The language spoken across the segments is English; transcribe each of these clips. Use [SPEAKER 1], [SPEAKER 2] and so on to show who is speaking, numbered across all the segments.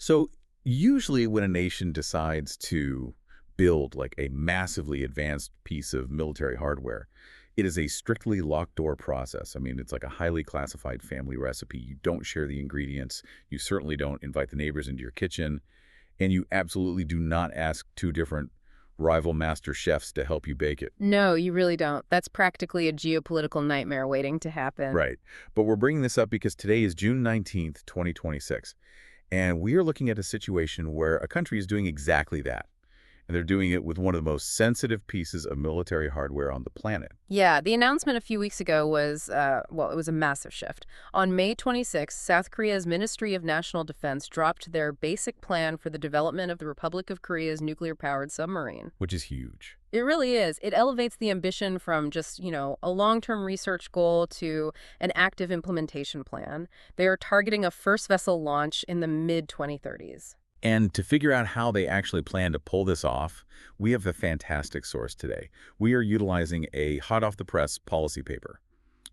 [SPEAKER 1] So usually when a nation decides to build like a massively advanced piece of military hardware, it is a strictly locked door process. I mean, it's like a highly classified family recipe. You don't share the ingredients. You certainly don't invite the neighbors into your kitchen. And you absolutely do not ask two different rival master chefs to help you bake it.
[SPEAKER 2] No, you really don't. That's practically a geopolitical nightmare waiting to happen.
[SPEAKER 1] Right. But we're bringing this up because today is June 19th, 2026. And we are looking at a situation where a country is doing exactly that. And they're doing it with one of the most sensitive pieces of military hardware on the planet.
[SPEAKER 2] Yeah, the announcement a few weeks ago was, well, it was a massive shift. On May 26, South Korea's Ministry of National Defense dropped their basic plan for the development of the Republic of Korea's nuclear-powered submarine.
[SPEAKER 1] Which is huge.
[SPEAKER 2] It really is. It elevates the ambition from just, a long-term research goal to an active implementation plan. They are targeting a first vessel launch in the mid-2030s.
[SPEAKER 1] And to figure out how they actually plan to pull this off, we have a fantastic source today. We are utilizing a hot-off-the-press policy paper.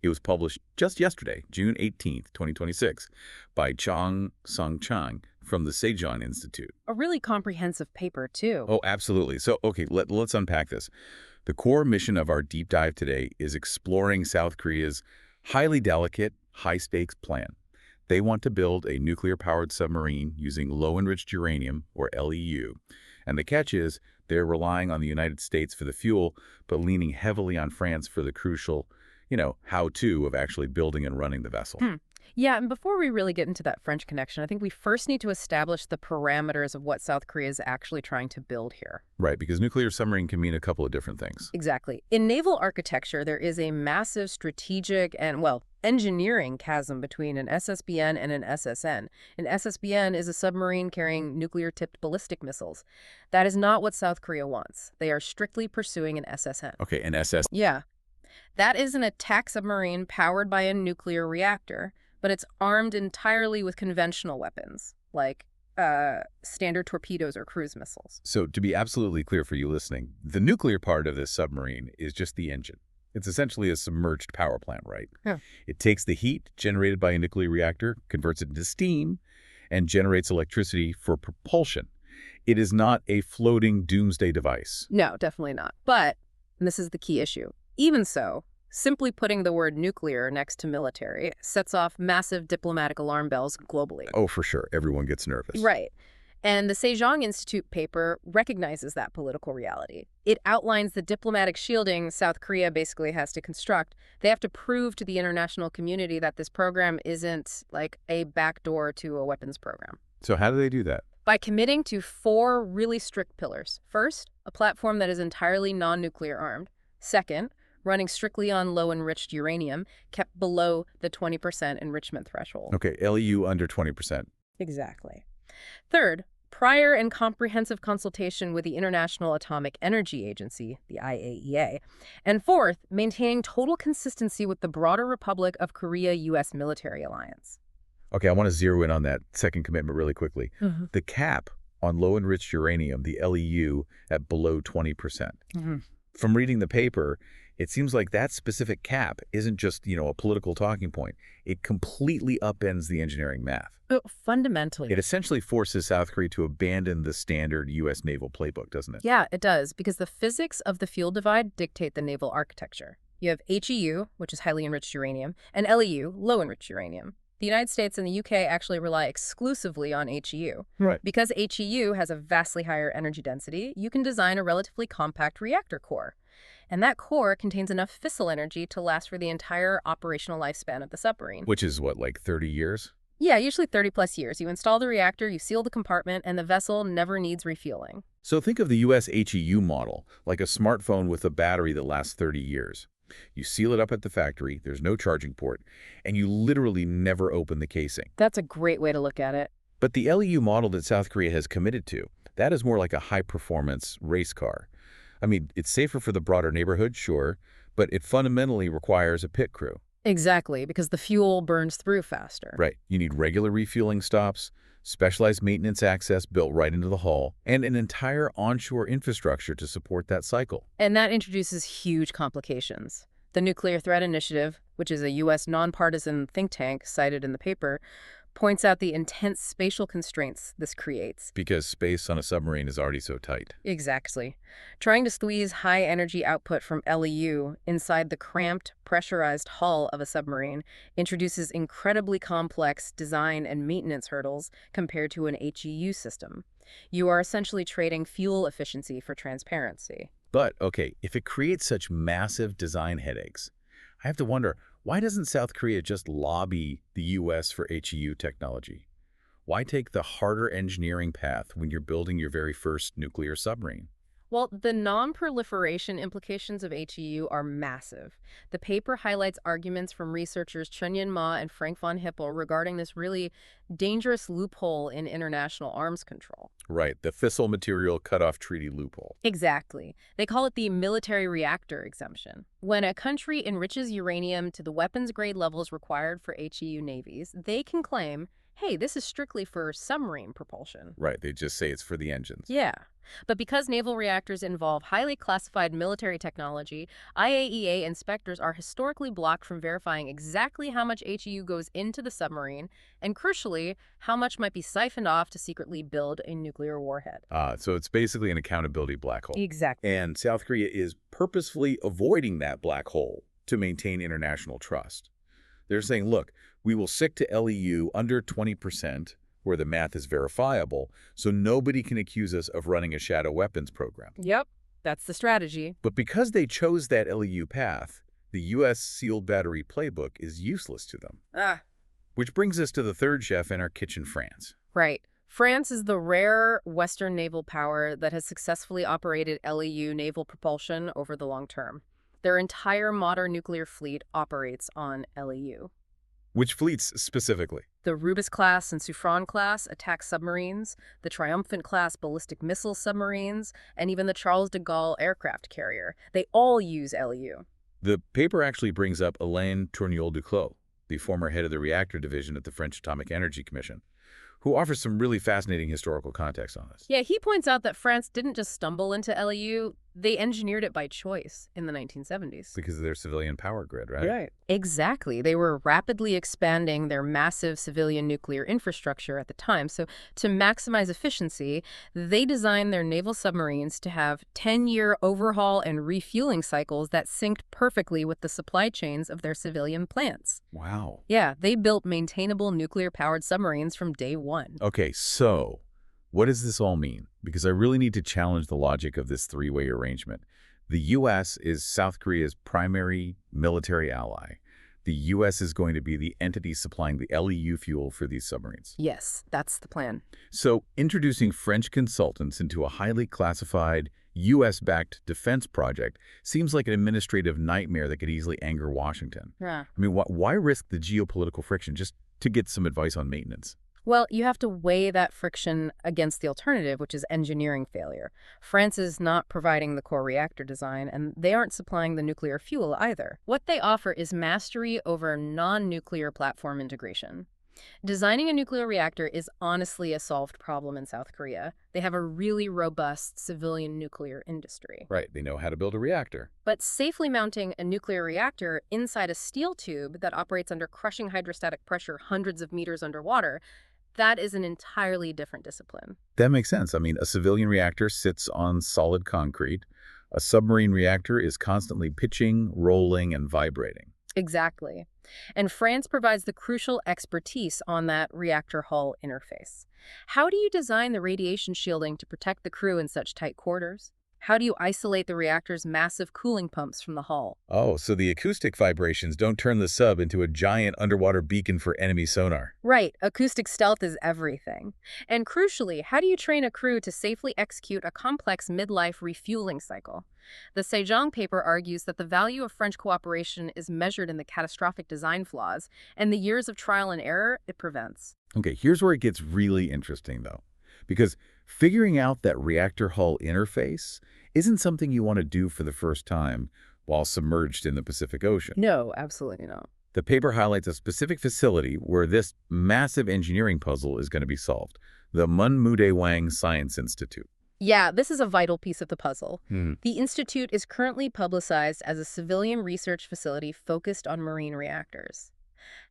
[SPEAKER 1] It was published just yesterday, June 18th, 2026, by Cheong Seong-Chang from the Sejong Institute.
[SPEAKER 2] A really comprehensive paper, too.
[SPEAKER 1] Oh, absolutely. So, okay, let's unpack this. The core mission of our deep dive today is exploring South Korea's highly delicate, high-stakes plan. They want to build a nuclear-powered submarine using low-enriched uranium, or LEU. And the catch is, they're relying on the United States for the fuel, but leaning heavily on France for the crucial, how-to of actually building and running the vessel.
[SPEAKER 2] Yeah, and before we really get into that French connection, I think we first need to establish the parameters of what South Korea is actually trying to build here.
[SPEAKER 1] Right, because nuclear submarine can mean a couple of different things.
[SPEAKER 2] Exactly. In naval architecture, there is a massive strategic and, well, engineering chasm between an SSBN and an SSN. An SSBN is a submarine carrying nuclear-tipped ballistic missiles. That is not what South Korea wants. They are strictly pursuing an SSN.
[SPEAKER 1] Okay, an SS.
[SPEAKER 2] Yeah. That is an attack submarine powered by a nuclear reactor, but it's armed entirely with conventional weapons, like standard torpedoes or cruise missiles.
[SPEAKER 1] So to be absolutely clear for you listening, the nuclear part of this submarine is just the engine. It's essentially a submerged power plant, right?
[SPEAKER 2] Yeah.
[SPEAKER 1] It takes the heat generated by a nuclear reactor, converts it into steam, and generates electricity for propulsion. It is not a floating doomsday device.
[SPEAKER 2] No, definitely not. But, and this is the key issue, even so, simply putting the word nuclear next to military sets off massive diplomatic alarm bells globally.
[SPEAKER 1] Oh, for sure. Everyone gets nervous.
[SPEAKER 2] Right. And the Sejong Institute paper recognizes that political reality. It outlines the diplomatic shielding South Korea basically has to construct. They have to prove to the international community that this program isn't like a backdoor to a weapons program.
[SPEAKER 1] So how do they do that?
[SPEAKER 2] By committing to 4 really strict pillars. First, a platform that is entirely non-nuclear armed. Second, running strictly on low-enriched uranium, kept below the 20% enrichment threshold.
[SPEAKER 1] Okay, LEU under 20%.
[SPEAKER 2] Exactly. Third, prior and comprehensive consultation with the International Atomic Energy Agency, the IAEA. And fourth, maintaining total consistency with the broader Republic of Korea-U.S. military alliance.
[SPEAKER 1] Okay, I want to zero in on that second commitment really quickly. The cap on low-enriched uranium, the LEU, at below 20%. From reading the paper, it seems like that specific cap isn't just, a political talking point. It completely upends the engineering math.
[SPEAKER 2] Oh, fundamentally.
[SPEAKER 1] It essentially forces South Korea to abandon the standard U.S. naval playbook, doesn't it?
[SPEAKER 2] Yeah, it does, because the physics of the fuel divide dictate the naval architecture. You have HEU, which is highly enriched uranium, and LEU, low-enriched uranium. The United States and the UK actually rely exclusively on HEU.
[SPEAKER 1] Right.
[SPEAKER 2] Because HEU has a vastly higher energy density, you can design a relatively compact reactor core. And that core contains enough fissile energy to last for the entire operational lifespan of the submarine.
[SPEAKER 1] Which is what, like 30 years?
[SPEAKER 2] Yeah, usually 30-plus years. You install the reactor, you seal the compartment, and the vessel never needs refueling.
[SPEAKER 1] So think of the U.S. HEU model, like a smartphone with a battery that lasts 30 years. You seal it up at the factory, there's no charging port, and you literally never open the casing.
[SPEAKER 2] That's a great way to look at it.
[SPEAKER 1] But the LEU model that South Korea has committed to, that is more like a high-performance race car. I mean, it's safer for the broader neighborhood, sure, but it fundamentally requires a pit crew.
[SPEAKER 2] Exactly, because the fuel burns through faster.
[SPEAKER 1] Right. You need regular refueling stops, specialized maintenance access built right into the hull, and an entire onshore infrastructure to support that cycle.
[SPEAKER 2] And that introduces huge complications. The Nuclear Threat Initiative, which is a U.S. nonpartisan think tank cited in the paper, points out the intense spatial constraints this creates.
[SPEAKER 1] Because space on a submarine is already so tight.
[SPEAKER 2] Exactly. Trying to squeeze high-energy output from LEU inside the cramped, pressurized hull of a submarine introduces incredibly complex design and maintenance hurdles compared to an HEU system. You are essentially trading fuel efficiency for transparency.
[SPEAKER 1] But, okay, if it creates such massive design headaches, I have to wonder, why doesn't South Korea just lobby the U.S. for HEU technology? Why take the harder engineering path when you're building your very first nuclear submarine?
[SPEAKER 2] Well, the non-proliferation implications of HEU are massive. The paper highlights arguments from researchers Chunyan Ma and Frank von Hippel regarding this really dangerous loophole in international arms control.
[SPEAKER 1] Right, the fissile material cutoff treaty loophole.
[SPEAKER 2] Exactly. They call it the military reactor exemption. When a country enriches uranium to the weapons-grade levels required for HEU navies, they can claim, hey, this is strictly for submarine propulsion.
[SPEAKER 1] Right, they just say it's for the engines.
[SPEAKER 2] Yeah. But because naval reactors involve highly classified military technology, IAEA inspectors are historically blocked from verifying exactly how much HEU goes into the submarine, and crucially, how much might be siphoned off to secretly build a nuclear warhead.
[SPEAKER 1] So it's basically an accountability black hole.
[SPEAKER 2] Exactly.
[SPEAKER 1] And South Korea is purposefully avoiding that black hole to maintain international trust. They're saying, look, we will stick to LEU under 20%, where the math is verifiable, so nobody can accuse us of running a shadow weapons program.
[SPEAKER 2] Yep, that's the strategy.
[SPEAKER 1] But because they chose that LEU path, the U.S. sealed battery playbook is useless to them. Which brings us to the third chef in our kitchen, France.
[SPEAKER 2] Right. France is the rare Western naval power that has successfully operated LEU naval propulsion over the long term. Their entire modern nuclear fleet operates on LEU.
[SPEAKER 1] Which fleets specifically?
[SPEAKER 2] The Rubis-class and Suffren-class attack submarines, the Triumphant-class ballistic missile submarines, and even the Charles de Gaulle aircraft carrier. They all use LEU.
[SPEAKER 1] The paper actually brings up Alain Tourniol-Duclos, the former head of the reactor division at the French Atomic Energy Commission, who offers some really fascinating historical context on this.
[SPEAKER 2] Yeah, he points out that France didn't just stumble into LEU, they engineered it by choice in the 1970s.
[SPEAKER 1] Because of their civilian power grid, right?
[SPEAKER 2] Right. Exactly. They were rapidly expanding their massive civilian nuclear infrastructure at the time. So to maximize efficiency, they designed their naval submarines to have 10-year overhaul and refueling cycles that synced perfectly with the supply chains of their civilian plants.
[SPEAKER 1] Wow.
[SPEAKER 2] Yeah, they built maintainable nuclear-powered submarines from day one.
[SPEAKER 1] Okay, so what does this all mean? Because I really need to challenge the logic of this three-way arrangement. The U.S. is South Korea's primary military ally. The U.S. is going to be the entity supplying the LEU fuel for these submarines.
[SPEAKER 2] Yes, that's the plan.
[SPEAKER 1] So introducing French consultants into a highly classified U.S.-backed defense project seems like an administrative nightmare that could easily anger Washington.
[SPEAKER 2] Yeah.
[SPEAKER 1] I mean, why risk the geopolitical friction just to get some advice on maintenance?
[SPEAKER 2] Well, you have to weigh that friction against the alternative, which is engineering failure. France is not providing the core reactor design, and they aren't supplying the nuclear fuel either. What they offer is mastery over non-nuclear platform integration. Designing a nuclear reactor is honestly a solved problem in South Korea. They have a really robust civilian nuclear industry.
[SPEAKER 1] Right, they know how to build a reactor.
[SPEAKER 2] But safely mounting a nuclear reactor inside a steel tube that operates under crushing hydrostatic pressure hundreds of meters underwater, that is an entirely different discipline.
[SPEAKER 1] That makes sense. I mean, a civilian reactor sits on solid concrete. A submarine reactor is constantly pitching, rolling, and vibrating.
[SPEAKER 2] Exactly. And France provides the crucial expertise on that reactor hull interface. How do you design the radiation shielding to protect the crew in such tight quarters? How do you isolate the reactor's massive cooling pumps from the hull?
[SPEAKER 1] Oh, so the acoustic vibrations don't turn the sub into a giant underwater beacon for enemy sonar.
[SPEAKER 2] Right. Acoustic stealth is everything. And crucially, how do you train a crew to safely execute a complex midlife refueling cycle? The Sejong paper argues that the value of French cooperation is measured in the catastrophic design flaws and the years of trial and error it prevents.
[SPEAKER 1] Okay, here's where it gets really interesting, though. Because figuring out that reactor hull interface isn't something you want to do for the first time while submerged in the Pacific Ocean.
[SPEAKER 2] No, absolutely not.
[SPEAKER 1] The paper highlights a specific facility where this massive engineering puzzle is going to be solved, the Munmudaewang Science Institute.
[SPEAKER 2] Yeah, this is a vital piece of the puzzle. The institute is currently publicized as a civilian research facility focused on marine reactors.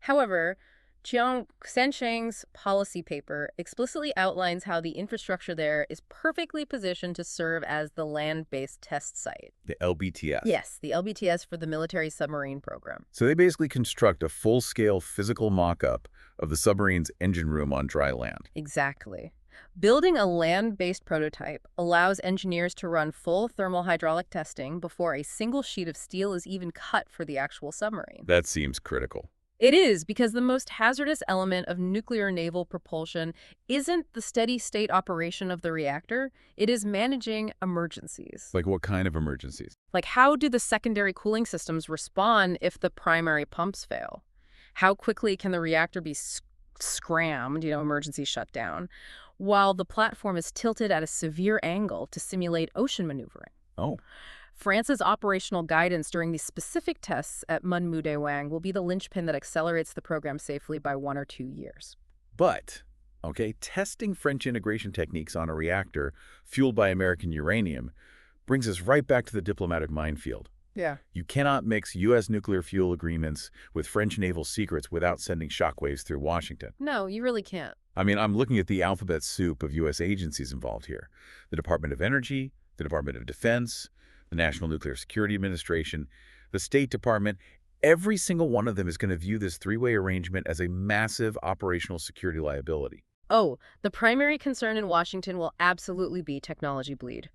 [SPEAKER 2] However, Cheong Seong-Chang's policy paper explicitly outlines how the infrastructure there is perfectly positioned to serve as the land-based test site.
[SPEAKER 1] The LBTS.
[SPEAKER 2] Yes, the LBTS for the military submarine program.
[SPEAKER 1] So they basically construct a full-scale physical mock-up of the submarine's engine room on dry land.
[SPEAKER 2] Exactly. Building a land-based prototype allows engineers to run full thermal hydraulic testing before a single sheet of steel is even cut for the actual submarine.
[SPEAKER 1] That seems critical.
[SPEAKER 2] It is, because the most hazardous element of nuclear naval propulsion isn't the steady-state operation of the reactor, it is managing emergencies.
[SPEAKER 1] Like what kind of emergencies?
[SPEAKER 2] Like, how do the secondary cooling systems respond if the primary pumps fail? How quickly can the reactor be scrammed, emergency shutdown, while the platform is tilted at a severe angle to simulate ocean maneuvering?
[SPEAKER 1] Oh.
[SPEAKER 2] France's operational guidance during these specific tests at Munmu-Daewang will be the linchpin that accelerates the program safely by 1 or 2 years.
[SPEAKER 1] But, testing French integration techniques on a reactor fueled by American uranium brings us right back to the diplomatic minefield.
[SPEAKER 2] Yeah.
[SPEAKER 1] You cannot mix U.S. nuclear fuel agreements with French naval secrets without sending shockwaves through Washington.
[SPEAKER 2] No, you really can't.
[SPEAKER 1] I mean, I'm looking at the alphabet soup of U.S. agencies involved here. The Department of Energy, the Department of Defense, the National Nuclear Security Administration, the State Department. Every single one of them is going to view this three-way arrangement as a massive operational security liability.
[SPEAKER 2] Oh, the primary concern in Washington will absolutely be technology bleed.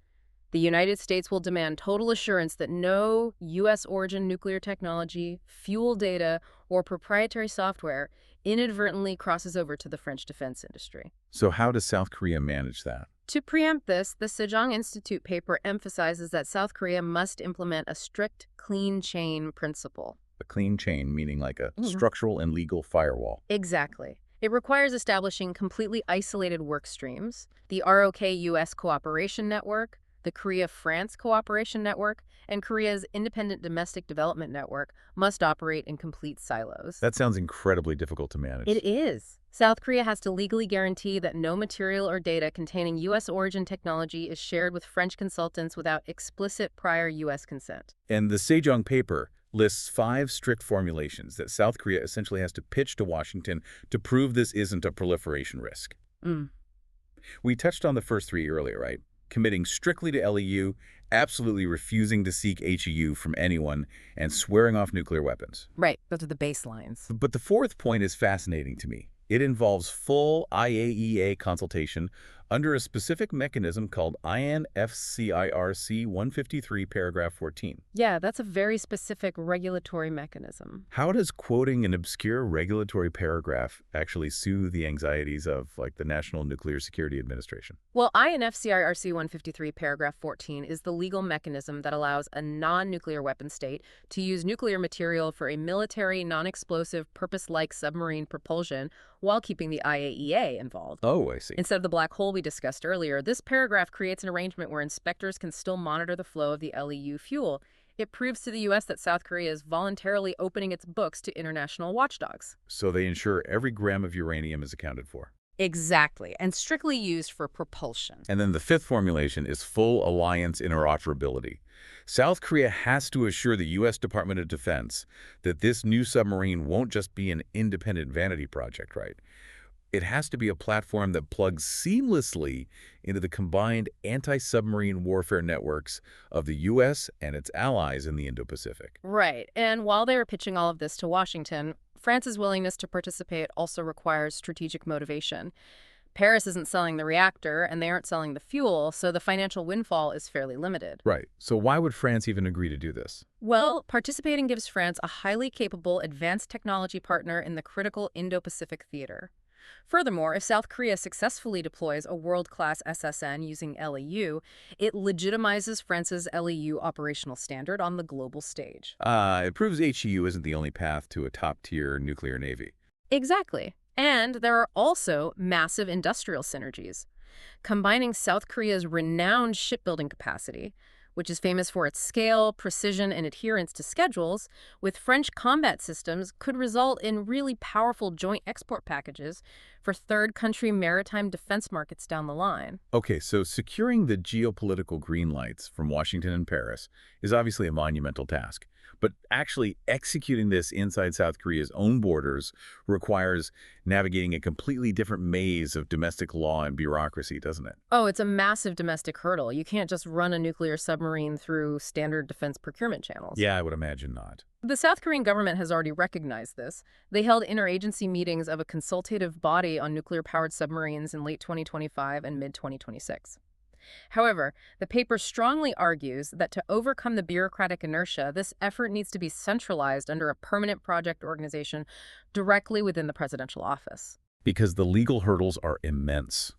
[SPEAKER 2] The United States will demand total assurance that no U.S.-origin nuclear technology, fuel data, or proprietary software inadvertently crosses over to the French defense industry.
[SPEAKER 1] So how does South Korea manage that?
[SPEAKER 2] To preempt this, the Sejong Institute paper emphasizes that South Korea must implement a strict clean chain principle.
[SPEAKER 1] A clean chain, meaning like a structural and legal firewall.
[SPEAKER 2] Exactly. It requires establishing completely isolated work streams, the ROK-US Cooperation Network, the Korea-France Cooperation Network, and Korea's Independent Domestic Development Network must operate in complete silos.
[SPEAKER 1] That sounds incredibly difficult to manage.
[SPEAKER 2] It is. South Korea has to legally guarantee that no material or data containing U.S. origin technology is shared with French consultants without explicit prior U.S. consent.
[SPEAKER 1] And the Sejong paper lists 5 strict formulations that South Korea essentially has to pitch to Washington to prove this isn't a proliferation risk. We touched on the first 3 earlier, right? Committing strictly to LEU, absolutely refusing to seek HEU from anyone, and swearing off nuclear weapons.
[SPEAKER 2] Right, those are the baselines.
[SPEAKER 1] But the 4th point is fascinating to me. It involves full IAEA consultation under a specific mechanism called INFCIRC 153 paragraph 14.
[SPEAKER 2] Yeah, that's a very specific regulatory mechanism.
[SPEAKER 1] How does quoting an obscure regulatory paragraph actually soothe the anxieties of, the National Nuclear Security Administration?
[SPEAKER 2] Well, INFCIRC 153 paragraph 14 is the legal mechanism that allows a non-nuclear weapon state to use nuclear material for a military, non-explosive, purpose-like submarine propulsion while keeping the IAEA involved.
[SPEAKER 1] Oh, I see.
[SPEAKER 2] Instead of the black hole we discussed earlier, this paragraph creates an arrangement where inspectors can still monitor the flow of the LEU fuel. It proves to the U.S. that South Korea is voluntarily opening its books to international watchdogs.
[SPEAKER 1] So they ensure every gram of uranium is accounted for.
[SPEAKER 2] Exactly, and strictly used for propulsion.
[SPEAKER 1] And then the 5th formulation is full alliance interoperability. South Korea has to assure the U.S. Department of Defense that this new submarine won't just be an independent vanity project, right? It has to be a platform that plugs seamlessly into the combined anti-submarine warfare networks of the U.S. and its allies in the Indo-Pacific.
[SPEAKER 2] Right, and while they were pitching all of this to Washington, France's willingness to participate also requires strategic motivation. Paris isn't selling the reactor, and they aren't selling the fuel, so the financial windfall is fairly limited.
[SPEAKER 1] Right. So why would France even agree to do this?
[SPEAKER 2] Well, participating gives France a highly capable advanced technology partner in the critical Indo-Pacific theater. Furthermore, if South Korea successfully deploys a world-class SSN using LEU, it legitimizes France's LEU operational standard on the global stage.
[SPEAKER 1] It proves HEU isn't the only path to a top-tier nuclear navy.
[SPEAKER 2] Exactly. And there are also massive industrial synergies. Combining South Korea's renowned shipbuilding capacity which is famous for its scale, precision, and adherence to schedules, with French combat systems could result in really powerful joint export packages for third-country maritime defense markets down the line.
[SPEAKER 1] Okay, so securing the geopolitical green lights from Washington and Paris is obviously a monumental task. But actually executing this inside South Korea's own borders requires navigating a completely different maze of domestic law and bureaucracy, doesn't it?
[SPEAKER 2] Oh, it's a massive domestic hurdle. You can't just run a nuclear submarine through standard defense procurement channels.
[SPEAKER 1] Yeah, I would imagine not.
[SPEAKER 2] The South Korean government has already recognized this. They held interagency meetings of a consultative body on nuclear-powered submarines in late 2025 and mid-2026. However, the paper strongly argues that to overcome the bureaucratic inertia, this effort needs to be centralized under a permanent project organization directly within the presidential office.
[SPEAKER 1] Because the legal hurdles are immense.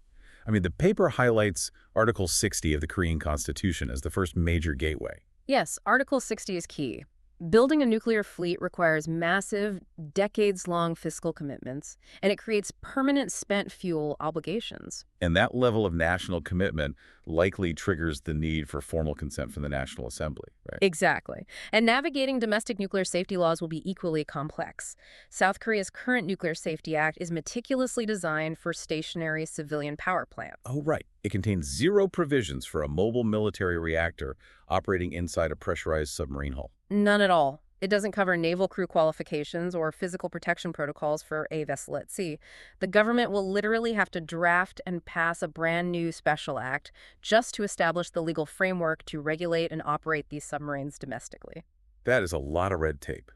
[SPEAKER 1] I mean, the paper highlights Article 60 of the Korean Constitution as the first major gateway.
[SPEAKER 2] Yes, Article 60 is key. Building a nuclear fleet requires massive, decades-long fiscal commitments, and it creates permanent spent fuel obligations.
[SPEAKER 1] And that level of national commitment likely triggers the need for formal consent from the National Assembly, right?
[SPEAKER 2] Exactly. And navigating domestic nuclear safety laws will be equally complex. South Korea's current Nuclear Safety Act is meticulously designed for stationary civilian power plants.
[SPEAKER 1] Oh, right. It contains zero provisions for a mobile military reactor operating inside a pressurized submarine hull.
[SPEAKER 2] None at all. It doesn't cover naval crew qualifications or physical protection protocols for a vessel at sea. The government will literally have to draft and pass a brand new special act just to establish the legal framework to regulate and operate these submarines domestically.
[SPEAKER 1] That is a lot of red tape.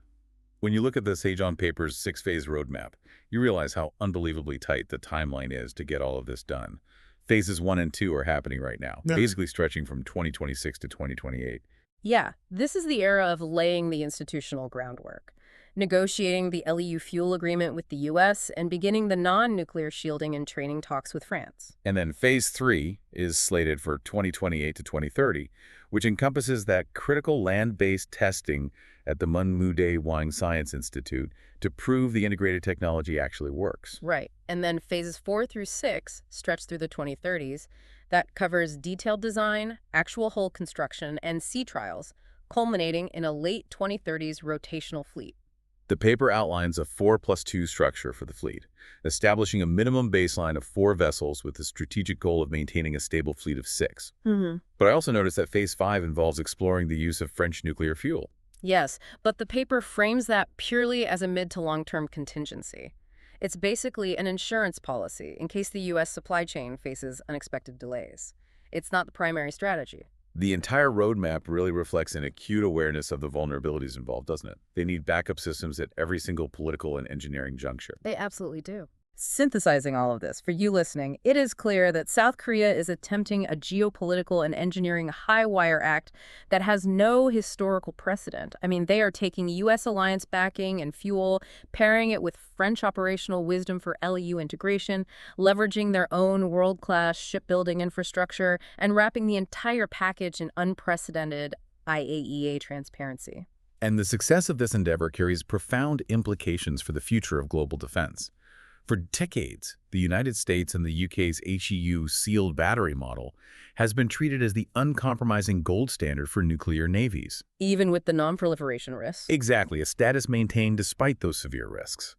[SPEAKER 1] When you look at the Sejong paper's six-phase roadmap, you realize how unbelievably tight the timeline is to get all of this done. Phases 1 and 2 are happening right now, basically stretching from 2026 to 2028.
[SPEAKER 2] Yeah, this is the era of laying the institutional groundwork, negotiating the LEU fuel agreement with the U.S., and beginning the non-nuclear shielding and training talks with France.
[SPEAKER 1] And then Phase 3 is slated for 2028 to 2030, which encompasses that critical land-based testing at the Munmudae Wang Science Institute to prove the integrated technology actually works.
[SPEAKER 2] Right. And then phases 4 through 6 stretch through the 2030s. That covers detailed design, actual hull construction, and sea trials, culminating in a late 2030s rotational fleet.
[SPEAKER 1] The paper outlines a 4+2 structure for the fleet, establishing a minimum baseline of 4 vessels with the strategic goal of maintaining a stable fleet of 6. But I also noticed that Phase 5 involves exploring the use of French nuclear fuel.
[SPEAKER 2] Yes, but the paper frames that purely as a mid to long-term contingency. It's basically an insurance policy in case the U.S. supply chain faces unexpected delays. It's not the primary strategy.
[SPEAKER 1] The entire roadmap really reflects an acute awareness of the vulnerabilities involved, doesn't it? They need backup systems at every single political and engineering juncture.
[SPEAKER 2] They absolutely do. Synthesizing all of this, for you listening, it is clear that South Korea is attempting a geopolitical and engineering high-wire act that has no historical precedent. I mean, they are taking U.S. alliance backing and fuel, pairing it with French operational wisdom for LEU integration, leveraging their own world-class shipbuilding infrastructure, and wrapping the entire package in unprecedented IAEA transparency.
[SPEAKER 1] And the success of this endeavor carries profound implications for the future of global defense. For decades, the United States and the UK's HEU sealed battery model has been treated as the uncompromising gold standard for nuclear navies.
[SPEAKER 2] Even with the non-proliferation risks.
[SPEAKER 1] Exactly, a status maintained despite those severe risks.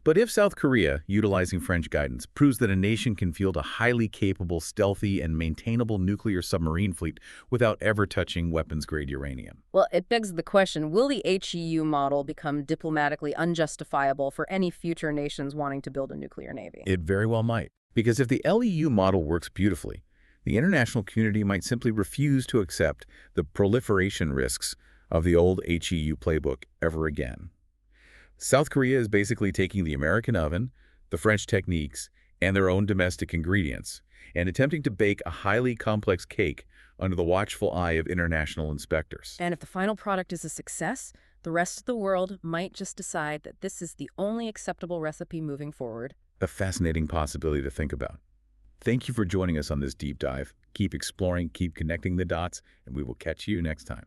[SPEAKER 1] But if South Korea, utilizing French guidance, proves that a nation can field a highly capable, stealthy, and maintainable nuclear submarine fleet without ever touching weapons-grade uranium.
[SPEAKER 2] Well, it begs the question, will the HEU model become diplomatically unjustifiable for any future nations wanting to build a nuclear navy?
[SPEAKER 1] It very well might. Because if the LEU model works beautifully, the international community might simply refuse to accept the proliferation risks of the old HEU playbook ever again. South Korea is basically taking the American oven, the French techniques, and their own domestic ingredients, and attempting to bake a highly complex cake under the watchful eye of international inspectors.
[SPEAKER 2] And if the final product is a success, the rest of the world might just decide that this is the only acceptable recipe moving forward.
[SPEAKER 1] A fascinating possibility to think about. Thank you for joining us on this deep dive. Keep exploring, keep connecting the dots, and we will catch you next time.